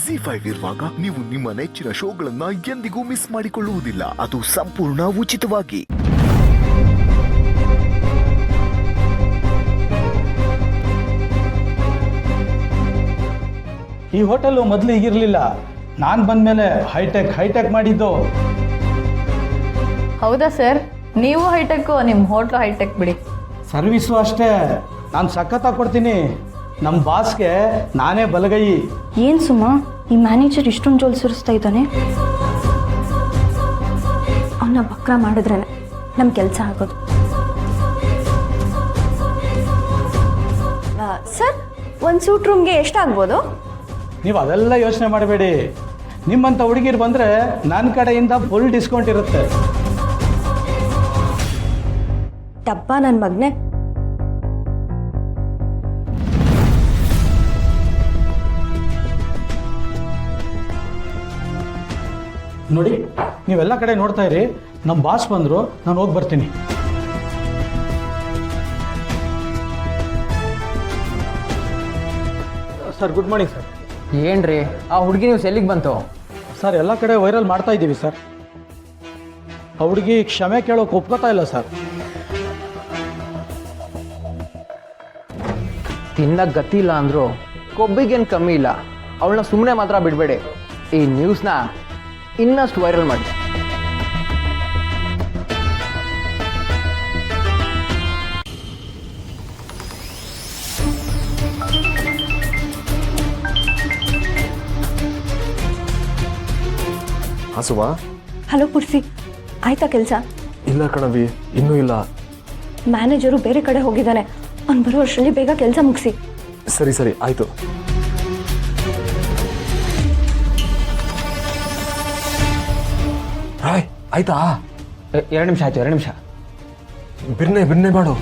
ಜಿ5 ಇರುವಾಗ ನೀವು ನಿಮ್ಮ ನೆಚ್ಚಿನ ಶೋಗಳನ್ನ ಎಂದಿಗೂ ಮಿಸ್ ಮಾಡಿಕೊಳ್ಳುವುದಿಲ್ಲ. ಅದು ಸಂಪೂರ್ಣ ಉಚಿತವಾಗಿ. ಈ ಹೋಟೆಲ್ ಮೊದಲು ಈಗಿರಲಿಲ್ಲ. ನಾನು ಬಂದ್ಮೇಲೆ ಹೈಟೆಕ್ ಮಾಡಿದ್ದು. ಹೌದಾ ಸರ್? ನೀವು ಹೈಟೆಕ್, ನಿಮ್ಮ ಹೋಟ್ಲು ಹೈಟೆಕ್ ಬಿಡಿ. ಸರ್ವಿಸು ಅಷ್ಟೇ, ನಾನು ಸಖತ್ತಾಗಿ ಕೊಡ್ತೀನಿ. ನಮ್ಮ ಬಾಸ್ಗೆ ನಾನೇ ಬಲಗೈ. ಏನು ಸುಮಾ, ಈ ಮ್ಯಾನೇಜರ್ ಇಷ್ಟೊಂದು ಜೋಲ್ ಸುರಿಸ್ತಾ ಇದ್ದಾನೆ. ಅವನ್ನ ಬಕ್ರ ಮಾಡಿದ್ರೇ ನಮ್ಮ ಕೆಲಸ ಆಗೋದು. ಸರ್, ಒಂದು ಸೂಟ್ ರೂಮ್ಗೆ ಎಷ್ಟಾಗ್ಬೋದು? ನೀವು ಅದೆಲ್ಲ ಯೋಚನೆ ಮಾಡಬೇಡಿ. ನಿಮ್ಮಂಥ ಹುಡುಗಿರು ಬಂದರೆ ನನ್ನ ಕಡೆಯಿಂದ ಫುಲ್ ಡಿಸ್ಕೌಂಟ್ ಇರುತ್ತೆ. ಡಬ್ಬ ನನ್ನ ಮಗನೇ. ನೋಡಿ, ನೀವೆಲ್ಲ ಕಡೆ ನೋಡ್ತಾ ಇರಿ. ನಮ್ಮ ಬಾಸ್ ಬಂದರು, ನಾನು ಹೋಗಿ ಬರ್ತೀನಿ. Sir, good morning sir. ಏನ್ರಿ ಆ ಹುಡುಗಿ ನ್ಯೂಸ್ ಎಲ್ಲಿಗೆ ಬಂತು? ಸರ್, ಎಲ್ಲ ಕಡೆ ವೈರಲ್ ಮಾಡ್ತಾ ಇದ್ದೀವಿ ಸರ್. ಆ ಹುಡುಗಿ ಕ್ಷಮೆ ಕೇಳೋಕೆ ಒಪ್ಕೋತಾ ಇಲ್ಲ ಸರ್. ತಿನ್ನಕ್ಕೆ ಗತಿ ಇಲ್ಲ ಅಂದರು ಕೊಬ್ಬಿಗೇನು ಕಮ್ಮಿ ಇಲ್ಲ. ಅವಳನ್ನ ಸುಮ್ಮನೆ ಮಾತ್ರ ಬಿಡಬೇಡಿ. ಈ ನ್ಯೂಸ್ನ ಇನ್ನಷ್ಟು ವೈರಲ್ ಮಾಡಿ. ಹಸುವ? ಹಲೋ ಪುರ್ಸಿ, ಆಯ್ತಾ ಕೆಲಸ? ಇಲ್ಲ ಕಣವಿ, ಇನ್ನೂ ಇಲ್ಲ. ಮ್ಯಾನೇಜರು ಬೇರೆ ಕಡೆ ಹೋಗಿದ್ದಾನೆ. ಅವ್ನು ಬರೋ ವರ್ಷದಲ್ಲಿ ಬೇಗ ಕೆಲಸ ಮುಗಿಸಿ. ಸರಿ ಸರಿ ಆಯಿತು. ರಾಯ್, ಆಯ್ತಾ? 2 ನಿಮಿಷ ಆಯ್ತು, 2 ನಿಮಿಷ. ಬಿರ್ನೆ ಮಾಡು.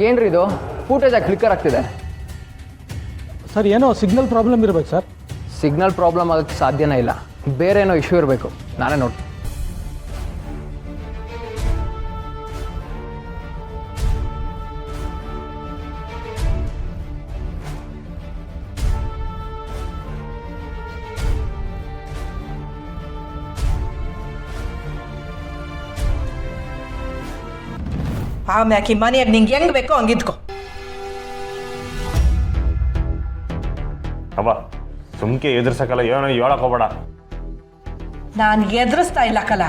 ಏನ್ರಿ ಇದು ಫೂಟೇಜಾಗಿ ಕ್ಲಿಕ್ಕರ್ ಆಗ್ತಿದೆ? ಸರ್, ಏನೋ ಸಿಗ್ನಲ್ ಪ್ರಾಬ್ಲಮ್ ಇರ್ಬೇಕು ಸರ್. ಸಿಗ್ನಲ್ ಪ್ರಾಬ್ಲಮ್ ಆಗೋಕ್ಕೆ ಸಾಧ್ಯನೇ ಇಲ್ಲ. ಬೇರೆ ಏನೋ ಇಶ್ಯೂ ಇರಬೇಕು. ನಾನೇ ನೋಡಿ. ಆಮ್ಯಾಕೆ ಮನೆಯಾಗ ನಿಂಗೆ ಹೆಂಗ್ ಬೇಕೋ ಹಂಗಿದ್ಕೋ. ಅವ ಸುಮ್ಕೆ ಎದುರ್ಸಕ್ಕಲ್ಲ, ಏನೋ ಹೇಳಕ್ ಹೋಗ್ಬೇಡ. ನಾನು ಎದುರಿಸ್ತಾ ಇಲ್ಲ ಕಲ.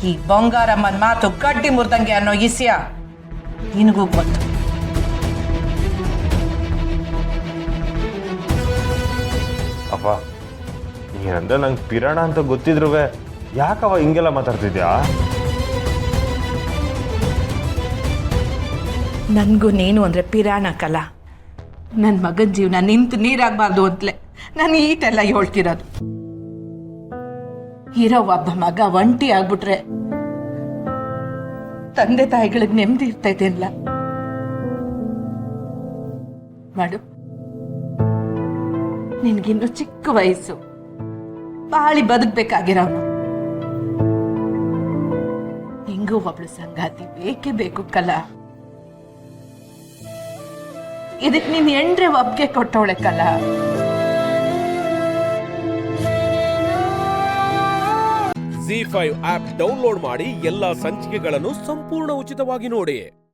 ಈ ಬಂಗಾರಮ್ಮನ ಮಾತು ಗಡ್ಡಿ ಮುರ್ದಂಗೆ ಅನ್ನೋ ಇಸ್ಯ ನಿನಗೂ ಗೊತ್ತು. ಅಪ್ಪ, ಏನಂದ್ರೆ ನಂಗೆ ಪಿರಾಣ ಅಂತ ಗೊತ್ತಿದ್ರು ಯಾಕವ ಹಿಂಗೆಲ್ಲ ಮಾತಾಡ್ತಿದ್ಯಾ? ನನಗೂ ನೀನು ಅಂದರೆ ಪಿರಾಣ ಕಲ. ನನ್ನ ಮಗನ ಜೀವನ ನಿಂತು ನೀರಾಗಬಾರ್ದು ಅಂತಲೇ ನಾನು ಈಟೆಲ್ಲ ಹೇಳ್ತಿರೋದು. ಇರೋ ಒಬ್ಬ ಮಗ ಒಂಟಿ ಆಗ್ಬಿಟ್ರೆ ತಂದೆ ತಾಯಿಗಳಿಗೆ ನೆಮ್ಮದಿ ಇರ್ತೈತೆಲ್ಲ. ಮಾಡು, ನಿನ್ಗಿನ್ನು ಚಿಕ್ಕ ವಯಸ್ಸು, ಬಾಳಿ ಬದುಕಬೇಕಾಗಿರೋನು. ನಿಂಗೂ ಒಬ್ಳು ಸಂಗಾತಿ ಬೇಕೇ ಬೇಕು ಕಲ. ಇದಕ್ಕೆ ನೀನ್ ಎಂಡ್ರೆ ಒಪ್ಪಿಗೆ ಕೊಟ್ಟವಳೆ ಕಲ. ಜಿ5 ಆಪ್ ಡೌನ್ಲೋಡ್ ಮಾಡಿ ಎಲ್ಲಾ ಸಂಚಿಕೆಗಳನ್ನು ಸಂಪೂರ್ಣ ಉಚಿತವಾಗಿ ನೋಡಿ.